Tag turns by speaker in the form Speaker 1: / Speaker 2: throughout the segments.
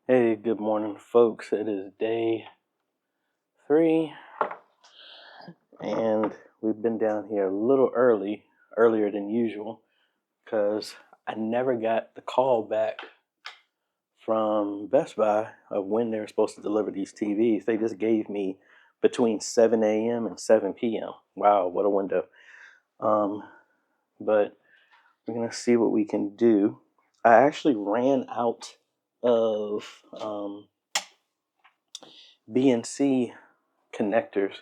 Speaker 1: Hey, good morning, folks. It is day 3, and we've been down here a little earlier than usual, because I never got the call back from Best Buy of when they're supposed to deliver these TVs. They just gave me between 7 a.m. and 7 p.m. Wow, what a window. But we're going to see what we can do. I actually ran out of BNC connectors,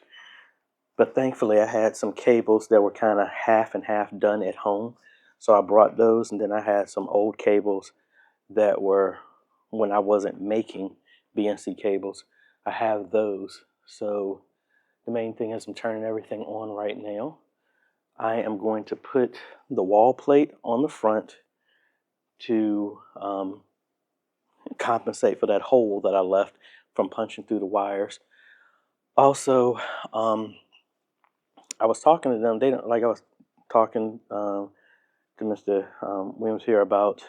Speaker 1: but thankfully I had some cables that were kind of half and half done at home, so I brought those. And then I had some old cables that were when I wasn't making BNC cables. I have those. So the main thing is I'm turning everything on right now. I am going to put the wall plate on the front to compensate for that hole that I left from punching through the wires. Also, I was talking to them. They don't like I was talking to Mr. Williams here about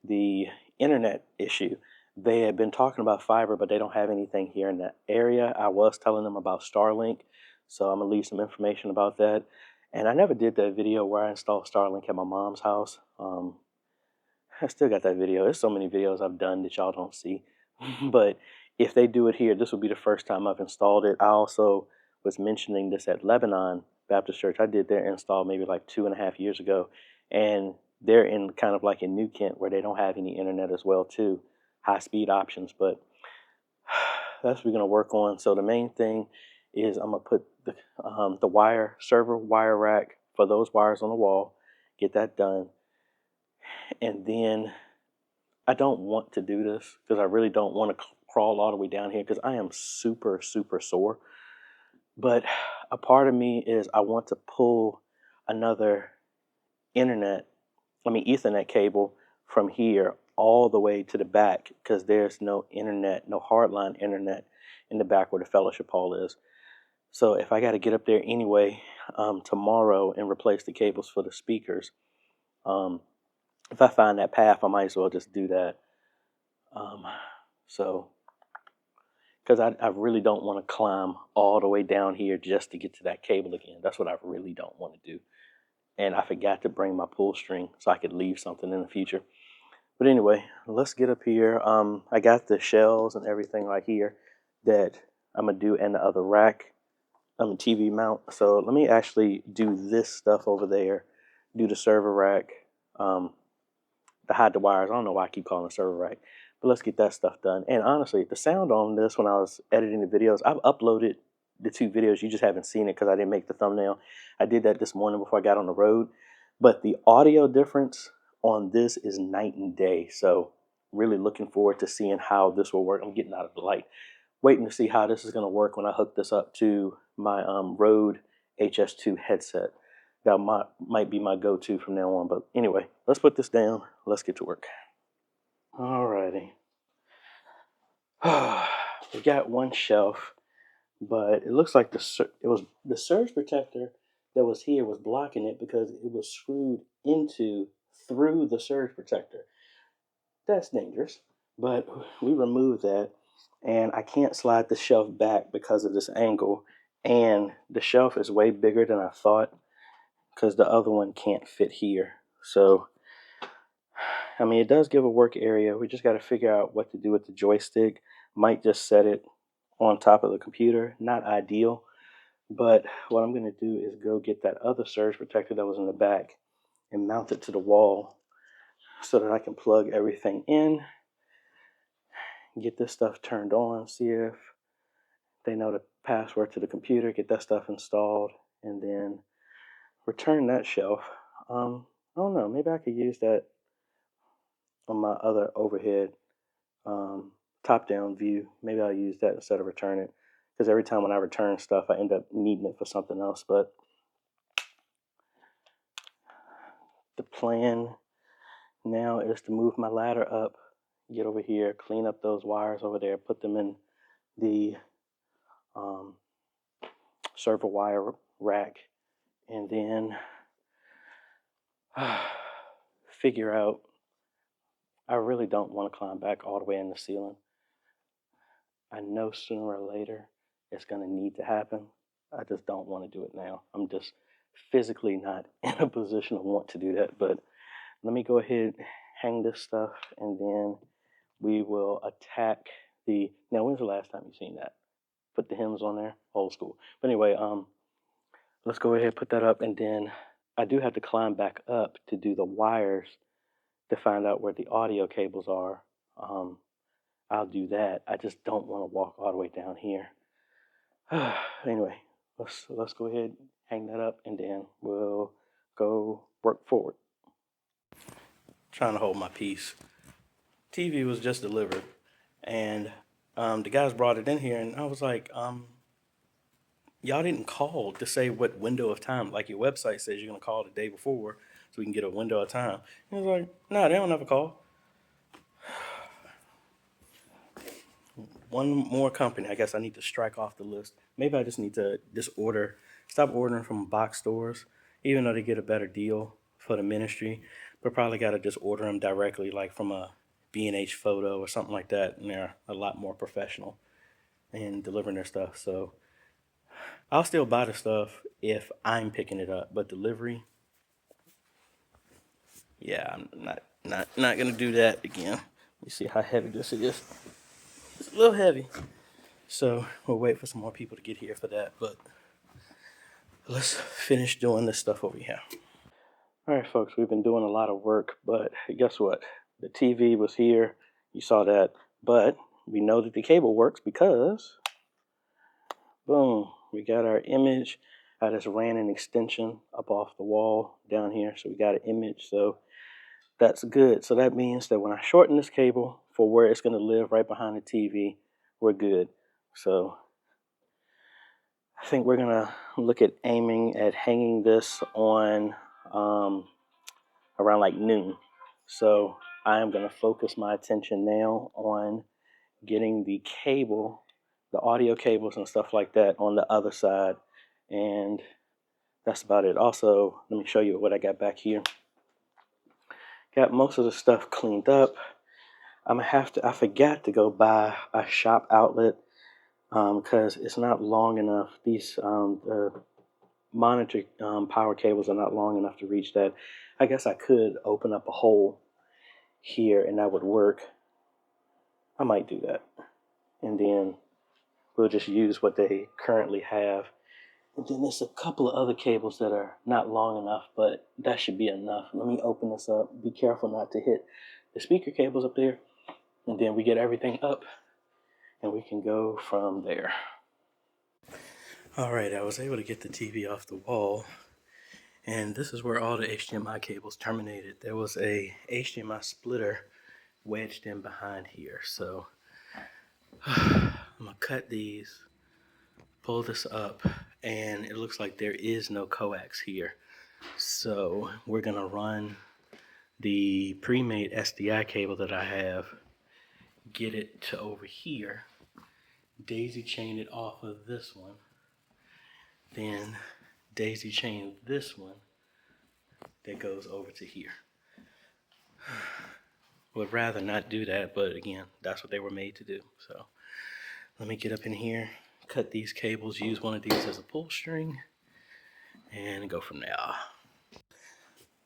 Speaker 1: the internet issue. They had been talking about fiber, but they don't have anything here in that area. I was telling them about Starlink, so I'm gonna leave some information about that. And I never did that video where I installed Starlink at my mom's house. I still got that video. There's so many videos I've done that y'all don't see. But if they do it here, this will be the first time I've installed it. I also was mentioning this at Lebanon Baptist Church. I did their install maybe like 2.5 years ago. And they're in kind of like in New Kent where they don't have any internet as well too. High speed options. But that's what we're going to work on. So the main thing is I'm going to put the server wire rack for those wires on the wall. Get that done. And then I don't want to do this because I really don't want to crawl all the way down here because I am super, super sore. But a part of me is I want to pull another Ethernet cable from here all the way to the back because there's no internet, no hardline internet in the back where the fellowship hall is. So if I got to get up there anyway tomorrow and replace the cables for the speakers, if I find that path, I might as well just do that. Because I really don't want to climb all the way down here just to get to that cable again. That's what I really don't want to do. And I forgot to bring my pull string so I could leave something in the future. But anyway, let's get up here. I got the shells and everything right here that I'm going to do in the other rack. I'm a TV mount. So let me actually do this stuff over there. Do the server rack. To hide the wires. I don't know why I keep calling it server rack. But let's get that stuff done. And honestly, the sound on this when I was editing the videos, I've uploaded the 2 videos. You just haven't seen it because I didn't make the thumbnail. I did that this morning before I got on the road. But the audio difference on this is night and day. So really looking forward to seeing how this will work. I'm getting out of the light. Waiting to see how this is going to work when I hook this up to my Rode HS2 headset. That might be my go-to from now on. But anyway, let's put this down. Let's get to work. Alrighty. We got one shelf, but it looks like the surge protector that was here was blocking it because it was screwed through the surge protector. That's dangerous, but we removed that, and I can't slide the shelf back because of this angle, and the shelf is way bigger than I thought because the other one can't fit here. So I mean, it does give a work area. We just got to figure out what to do with the joystick. Might just set it on top of the computer. Not ideal, but what I'm going to do is go get that other surge protector that was in the back and mount it to the wall so that I can plug everything in, get this stuff turned on, see if they know the password to the computer, get that stuff installed, and then return that shelf. I don't know, maybe I could use that on my other overhead top-down view. Maybe I'll use that instead of return it, because every time when I return stuff, I end up needing it for something else. But the plan now is to move my ladder up, get over here, clean up those wires over there, put them in the server wire rack, and then figure out. I really don't want to climb back all the way in the ceiling. I know sooner or later it's going to need to happen. I just don't want to do it now. I'm just physically not in a position to want to do that. But let me go ahead, hang this stuff, and then we will attack the. Now, when's the last time you seen that? Put the hymns on there, old school. But anyway, let's go ahead and put that up, and then I do have to climb back up to do the wires to find out where the audio cables are. I'll do that. I just don't want to walk all the way down here. Anyway, let's go ahead, hang that up, and then we'll go work forward. Trying to hold my peace. TV was just delivered, and the guys brought it in here, and I was like, y'all didn't call to say what window of time, like your website says you're going to call the day before so we can get a window of time. And I was like, no, they don't have a call. One more company. I guess I need to strike off the list. Maybe I just need to stop ordering from box stores, even though they get a better deal for the ministry, but probably got to just order them directly, like from a B&H Photo or something like that, and they're a lot more professional in delivering their stuff. So I'll still buy the stuff if I'm picking it up, but delivery, yeah, I'm not gonna do that again. Let me see how heavy this is. It's a little heavy, so we'll wait for some more people to get here for that. But let's finish doing this stuff over here. All right, folks, we've been doing a lot of work, but guess what? The TV was here. You saw that, but we know that the cable works because, boom, we got our image. I just ran an extension up off the wall down here, so we got an image, so that's good. So that means that when I shorten this cable for where it's going to live right behind the TV, we're good. So I think we're going to look at aiming at hanging this on around like noon. So I am going to focus my attention now on getting the cable, the audio cables and stuff like that on the other side. And that's about it. Also, let me show you what I got back here. Got most of the stuff cleaned up. I forgot to go buy a shop outlet because it's not long enough. These the monitor power cables are not long enough to reach that. I guess I could open up a hole here and that would work. I might do that. And then we'll just use what they currently have. And then there's a couple of other cables that are not long enough, but that should be enough. Let me open this up. Be careful not to hit the speaker cables up there. And then we get everything up and we can go from there. All right, I was able to get the TV off the wall. And this is where all the HDMI cables terminated. There was a HDMI splitter wedged in behind here. So I'm gonna cut these, pull this up, and it looks like there is no coax here. So we're gonna run the pre-made SDI cable that I have, get it to over here, daisy chain it off of this one, then daisy chain this one that goes over to here. Would rather not do that, but again, that's what they were made to do. So let me get up in here, cut these cables, use one of these as a pull string, and go from there.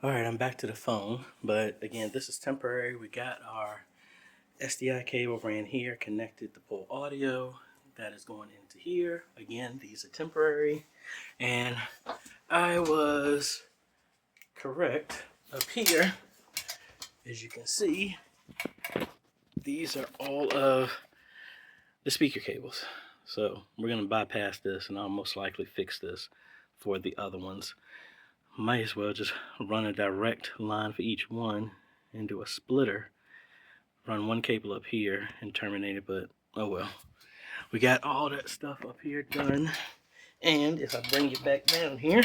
Speaker 1: All right, I'm back to the phone, but again, this is temporary. We got our SDI cable ran here, connected to pull audio. That is going into here. Again, these are temporary. And I was correct up here. As you can see, these are all of the speaker cables. So we're going to bypass this, and I'll most likely fix this for the other ones. Might as well just run a direct line for each one and do a splitter. Run one cable up here and terminate it, but oh well. We got all that stuff up here done. And if I bring it back down here,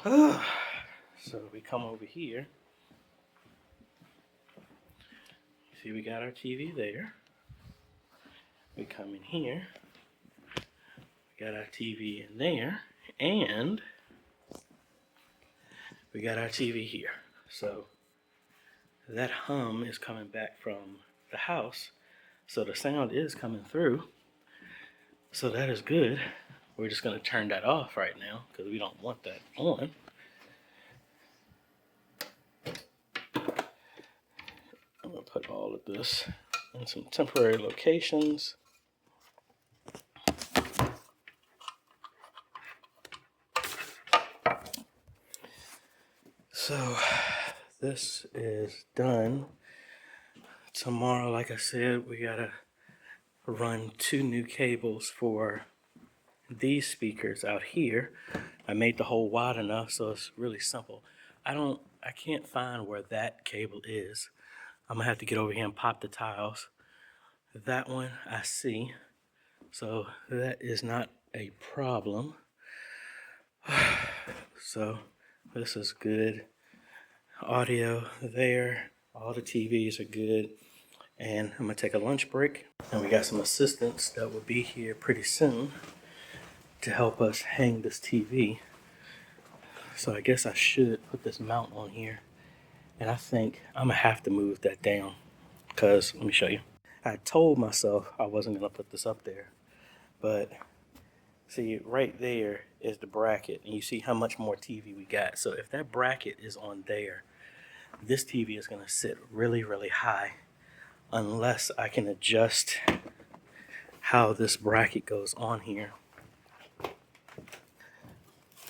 Speaker 1: so we come over here. See, we got our TV there. We come in here. We got our TV in there. And we got our TV here. So that hum is coming back from the house. So the sound is coming through. So that is good. We're just going to turn that off right now because we don't want that on. I'm going to put all of this in some temporary locations. So this is done. Tomorrow, like I said, we got to run 2 new cables for these speakers out here. I made the hole wide enough so it's really simple. I can't find where that cable is. I'm gonna have to get over here and pop the tiles. That one I see, so that is not a problem. So this is good. Audio there, all the TVs are good. And I'm gonna take a lunch break, and we got some assistants that will be here pretty soon to help us hang this TV. So I guess I should put this mount on here. And I think I'm gonna have to move that down because, let me show you. I told myself I wasn't gonna put this up there, but see, right there is the bracket, and you see how much more TV we got. So if that bracket is on there, this TV is gonna sit really, really high unless I can adjust how this bracket goes on here.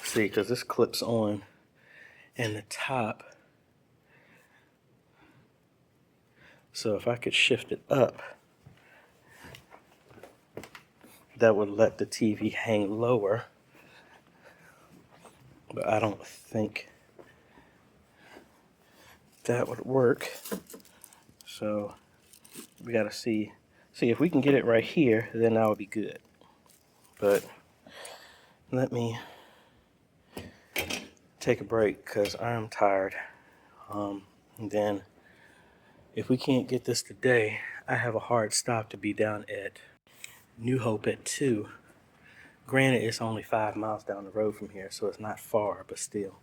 Speaker 1: See, because this clips on, and the top. So if I could shift it up, that would let the TV hang lower. But I don't think that would work. So we gotta see if we can get it right here, then that would be good. But let me take a break because I'm tired. And then if we can't get this today, I have a hard stop to be down at New Hope at 2. Granted, it's only 5 miles down the road from here, so it's not far, but still.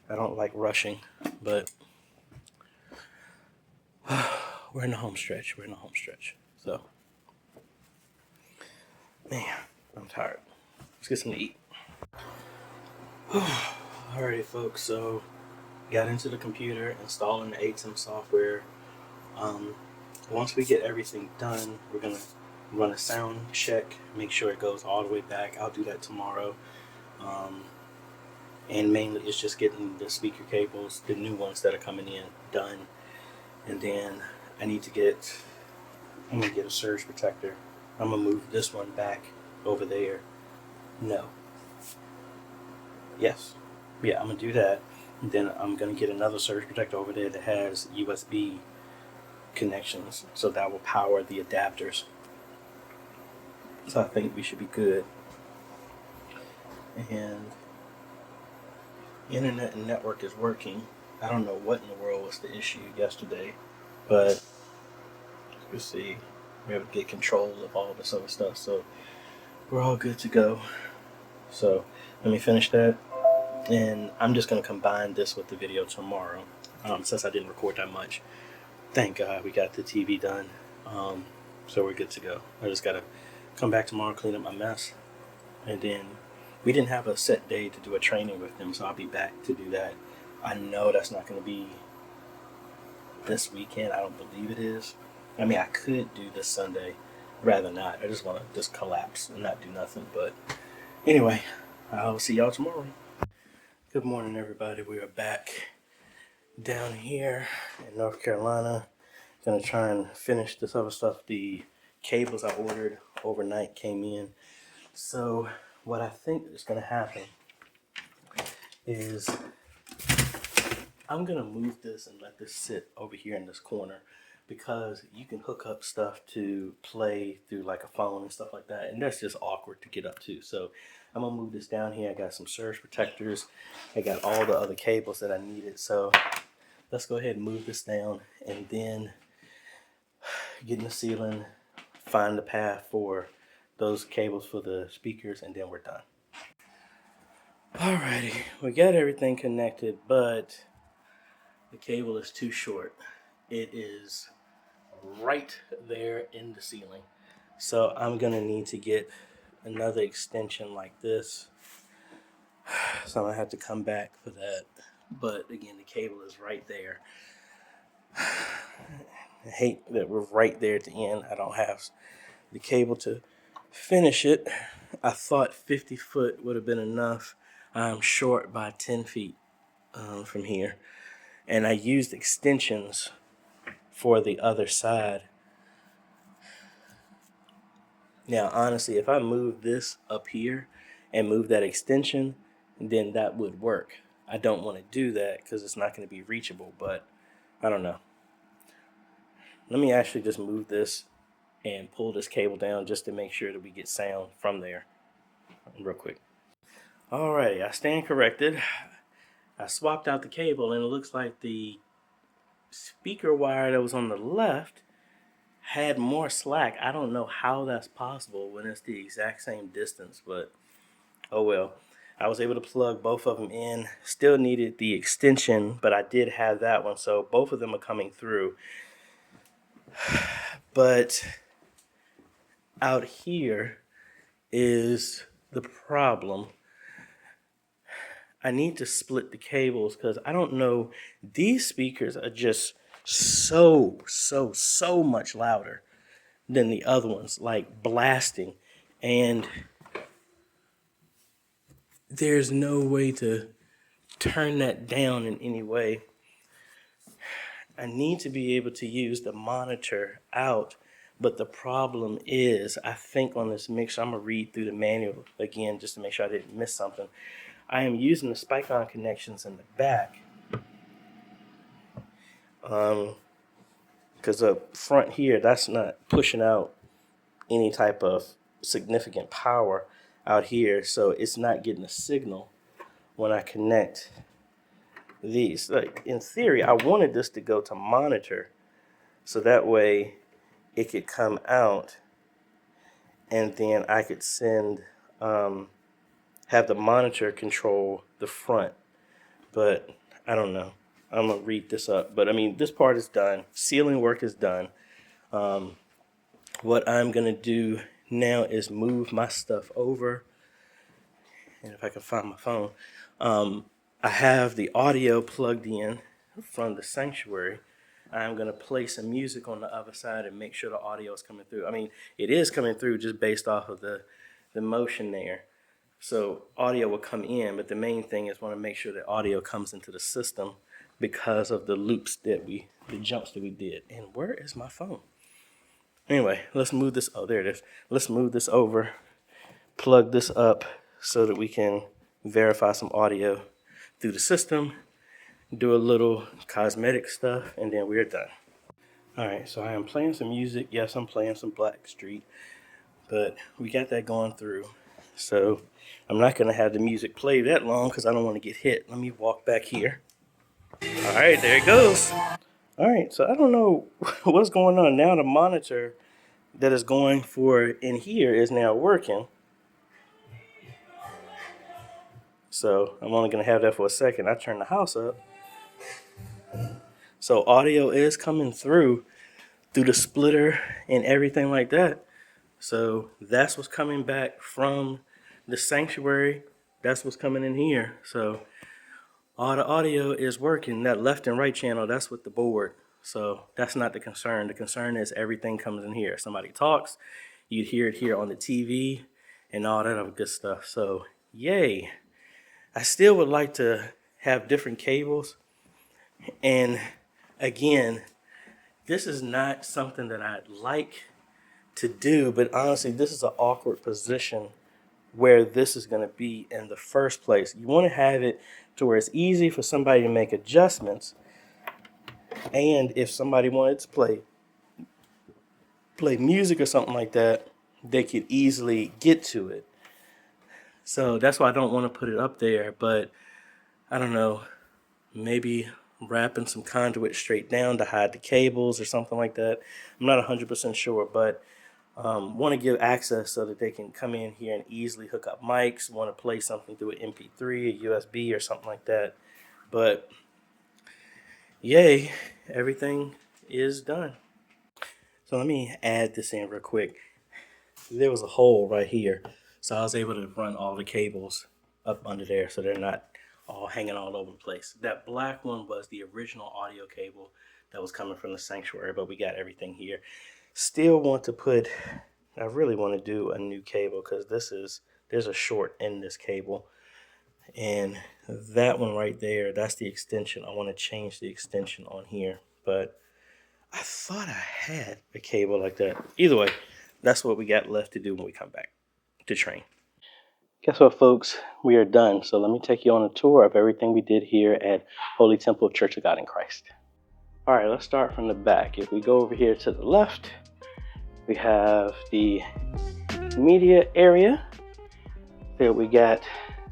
Speaker 1: I don't like rushing, but we're in the home stretch. So, man, I'm tired. Let's get something to eat. Alrighty, folks, so got into the computer, installing the ATEM software. Once we get everything done, we're going to run a sound check, make sure it goes all the way back. I'll do that tomorrow. And mainly it's just getting the speaker cables, the new ones that are coming in, done. And then I'm going to get a surge protector. I'm going to move this one back over there. No. Yes. Yeah, I'm going to do that. And then I'm going to get another surge protector over there that has USB connections, so that will power the adapters. So I think we should be good. And internet and network is working. I don't know what in the world was the issue yesterday, but you see, we have to get control of all this other stuff, so we're all good to go. So let me finish that, and I'm just going to combine this with the video tomorrow, since I didn't record that much. Thank God we got the TV done, so we're good to go. I just got to come back tomorrow, clean up my mess, and then we didn't have a set day to do a training with them, so I'll be back to do that. I know that's not going to be this weekend. I don't believe it is. I mean, I could do this Sunday, rather not. I just want to just collapse and not do nothing. But anyway, I'll see y'all tomorrow. Good morning, everybody. We are back down here in North Carolina. Gonna try and finish this other stuff. The cables I ordered overnight came in. So what I think is gonna happen is I'm gonna move this and let this sit over here in this corner, because you can hook up stuff to play through like a phone and stuff like that, and that's just awkward to get up to. So I'm gonna move this down here. I got some surge protectors. I got all the other cables that I needed. So let's go ahead and move this down, and then get in the ceiling, find the path for those cables for the speakers, and then we're done. Alrighty, we got everything connected, but the cable is too short. It is right there in the ceiling. So I'm gonna need to get another extension like this. So I'm gonna have to come back for that. But again, the cable is right there. I hate that we're right there at the end. I don't have the cable to finish it. I thought 50 foot would have been enough. I'm short by 10 feet from here. And I used extensions for the other side. Now, honestly, if I move this up here and move that extension, then that would work. I don't want to do that because it's not going to be reachable, but I don't know. Let me actually just move this and pull this cable down just to make sure that we get sound from there real quick. Alrighty, I stand corrected. I swapped out the cable and it looks like the speaker wire that was on the left had more slack. I don't know how that's possible when it's the exact same distance, but oh well. I was able to plug both of them in. Still needed the extension, but I did have that one, so both of them are coming through. But out here is the problem. I need to split the cables because I don't know. These speakers are just so much louder than the other ones, like blasting. And there's no way to turn that down in any way. I need to be able to use the monitor out, but the problem is, I think on this mixer, I'm gonna read through the manual again just to make sure I didn't miss something. I am using the spike-on connections in the back, because up front here, that's not pushing out any type of significant power out here, so it's not getting a signal when I connect these. Like in theory, I wanted this to go to monitor, so that way it could come out, and then I could send, have the monitor control the front. But I don't know. I'm gonna read this up. But I mean, this part is done. Ceiling work is done. What I'm gonna do now is move my stuff over, and if I can find my phone, I have the audio plugged in from the sanctuary. I'm gonna play some music on the other side and make sure the audio is coming through. I mean, it is coming through just based off of the motion there. So audio will come in, but the main thing is want to make sure that audio comes into the system because of the loops that the jumps that we did. And where is my phone? Anyway, let's move this. Oh, there it is. Let's move this over, plug this up so that we can verify some audio through the system, do a little cosmetic stuff, and then we're done. All right, so I am playing some music. Yes, I'm playing some Blackstreet, but we got that going through. So I'm not going to have the music play that long because I don't want to get hit. Let me walk back here. All right, there it goes. All right, so I don't know what's going on. Now the monitor that is going for in here is now working. So I'm only going to have that for a second. I turn the house up. So audio is coming through the splitter and everything like that. So that's what's coming back from the sanctuary. That's what's coming in here. So all the audio is working. That left and right channel, that's with the board. So that's not the concern. The concern is everything comes in here. Somebody talks, you'd hear it here on the TV and all that other good stuff. So yay. I still would like to have different cables. And again, this is not something that I'd like to do, but honestly, this is an awkward position where this is going to be in the first place. You want to have it to where it's easy for somebody to make adjustments, and if somebody wanted to play music or something like that, they could easily get to it. So that's why I don't want to put it up there, but I don't know, maybe wrapping some conduit straight down to hide the cables or something like that. I'm not 100% sure, but want to give access so that they can come in here and easily hook up mics, want to play something through an MP3, a USB, or something like that. But yay, everything is done. So let me add this in real quick. There was a hole right here, so I was able to run all the cables up under there so they're not all hanging all over the place. That black one was the original audio cable that was coming from the sanctuary, but we got everything here. Still want to put, I really want to do a new cable because there's a short in this cable. And that one right there, that's the extension. I want to change the extension on here, but I thought I had a cable like that. Either way, that's what we got left to do when we come back to train. Guess what, folks? We are done. So let me take you on a tour of everything we did here at Holy Temple Church of God in Christ. All right, let's start from the back. If we go over here to the left, we have the media area. There we got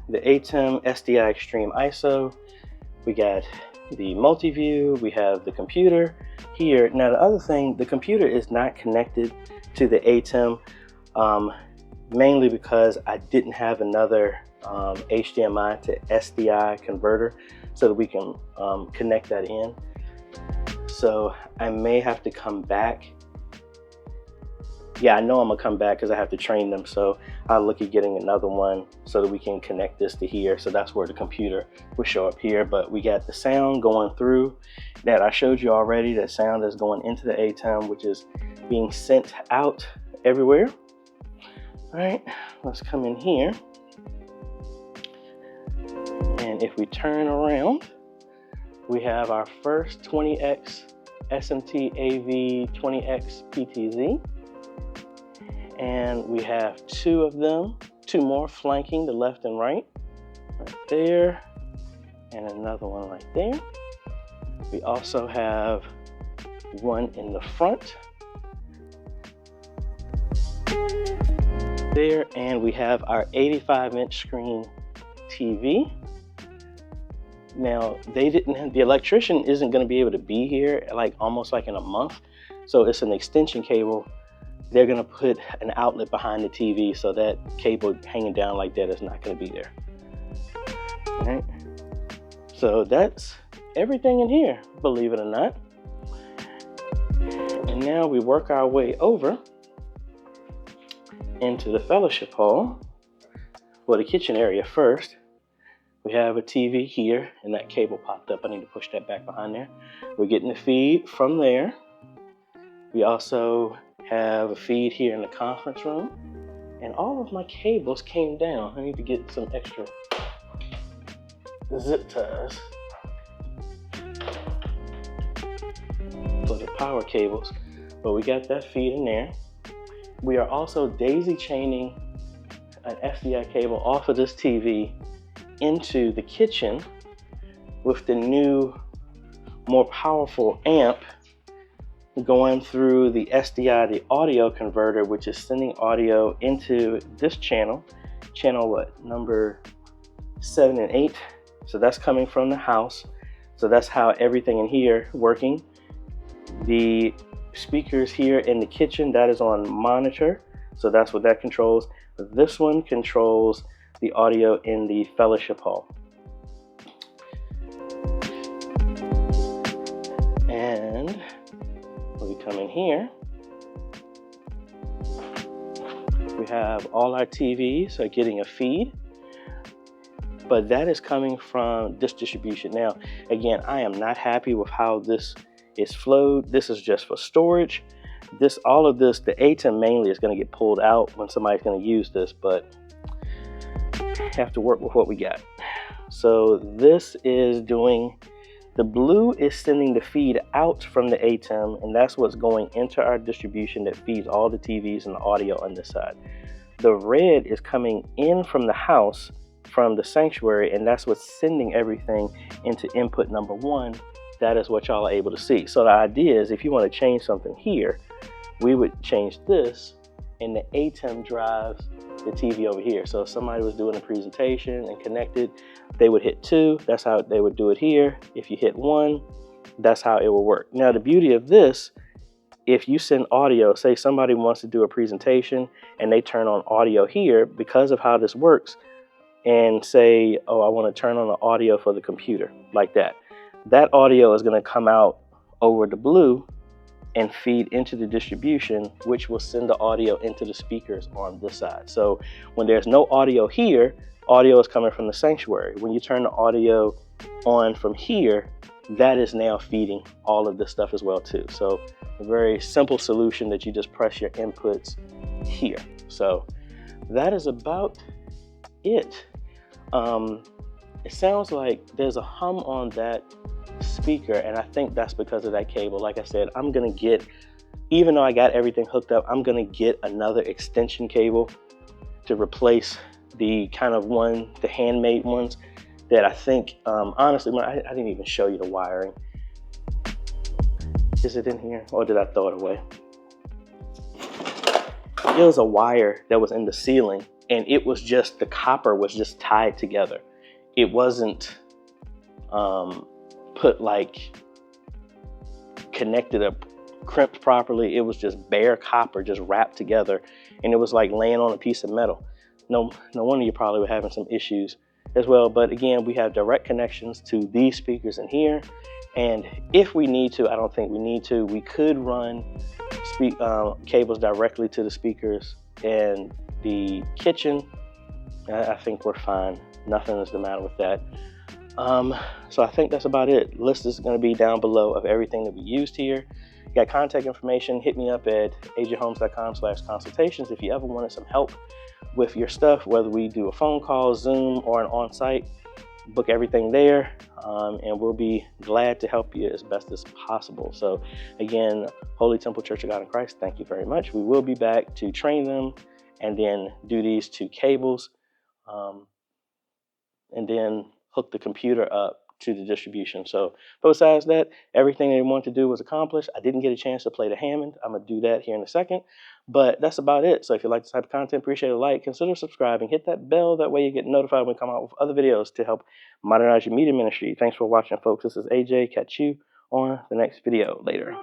Speaker 1: the ATEM SDI Extreme ISO. We got the multi-view. We have the computer here. Now, the other thing, the computer is not connected to the ATEM, mainly because I didn't have another HDMI to SDI converter so that we can connect that in. So I may have to come back. Yeah, I know I'm gonna come back because I have to train them. So I'll look at getting another one so that we can connect this to here. So that's where the computer will show up here. But we got the sound going through that I showed you already. That sound is going into the ATEM, which is being sent out everywhere. All right, let's come in here. And if we turn around, we have our first 20X SMT AV 20X PTZ. And we have two of them, two more flanking the left and right there, and another one right there. We also have one in the front there, and we have our 85-inch screen TV. Now, the electrician isn't going to be able to be here almost like in a month, so it's an extension cable. They're going to put an outlet behind the TV, so that cable hanging down like that is not going to be there. All right. So that's everything in here, believe it or not. And now we work our way over into the fellowship hall, or the kitchen area first. We have a TV here, and that cable popped up. I need to push that back behind there. We're getting the feed from there. We also have a feed here in the conference room, and all of my cables came down. I need to get some extra zip ties for the power cables, but we got that feed in there. We are also daisy chaining an SDI cable off of this TV into the kitchen with the new, more powerful amp going through the SDI, the audio converter, which is sending audio into this channel number 7 and 8. So that's coming from the house. So that's how everything in here working. The speakers here in the kitchen, that is on monitor. So that's what that controls. This one controls the audio in the fellowship hall. And we come in here, we have all our TVs are getting a feed, but that is coming from this distribution. Now, again, I am not happy with how this is flowed. This is just for storage. All of this, the ATEM mainly is going to get pulled out when somebody's going to use this, but have to work with what we got. So this is doing, the blue is sending the feed out from the ATEM, and that's what's going into our distribution that feeds all the TVs and the audio on this side. The red is coming in from the house, from the sanctuary, and that's what's sending everything into input number 1. That is what y'all are able to see. So the idea is, if you want to change something here, we would change this, and the ATEM drives the TV over here. So if somebody was doing a presentation and connected, they would hit 2. That's how they would do it here. If you hit 1, that's how it will work. Now, the beauty of this, if you send audio, say somebody wants to do a presentation and they turn on audio here, because of how this works, and say, oh, I want to turn on the audio for the computer, like that. That audio is going to come out over the blue and feed into the distribution, which will send the audio into the speakers on this side. So when there's no audio here, audio is coming from the sanctuary. When you turn the audio on from here, that is now feeding all of this stuff as well too. So a very simple solution that you just press your inputs here. So that is about it. It sounds like there's a hum on that speaker, and I think that's because of that cable. Like I said, I'm gonna get, even though I got everything hooked up, I'm gonna get another extension cable to replace the kind of the handmade ones that I think, honestly, I didn't even show you the wiring. Is it in here, or did I throw it away? It was a wire that was in the ceiling, and it was just, the copper was just tied together. It wasn't put like connected up, crimped properly. It was just bare copper, just wrapped together, and it was like laying on a piece of metal. No wonder you probably were having some issues as well. But again, we have direct connections to these speakers in here, and if we need to, I don't think we need to, we could run cables directly to the speakers in the kitchen. I think we're fine. Nothing is the matter with that. So I think that's about it. List is going to be down below of everything that we used here. You got contact information, hit me up at ajhomes.com/consultations if you ever wanted some help with your stuff, whether we do a phone call, Zoom, or an on-site. Book everything there, and we'll be glad to help you as best as possible. So again, Holy Temple Church of God in Christ, thank you very much. We will be back to train them and then do these 2 cables, and then hook the computer up to the distribution. So besides that, everything they wanted to do was accomplished. I didn't get a chance to play the Hammond. I'm gonna do that here in a second, but that's about it. So if you like this type of content, appreciate a like, consider subscribing, hit that bell. That way you get notified when we come out with other videos to help modernize your media ministry. Thanks for watching, folks. This is AJ. Catch you on the next video later.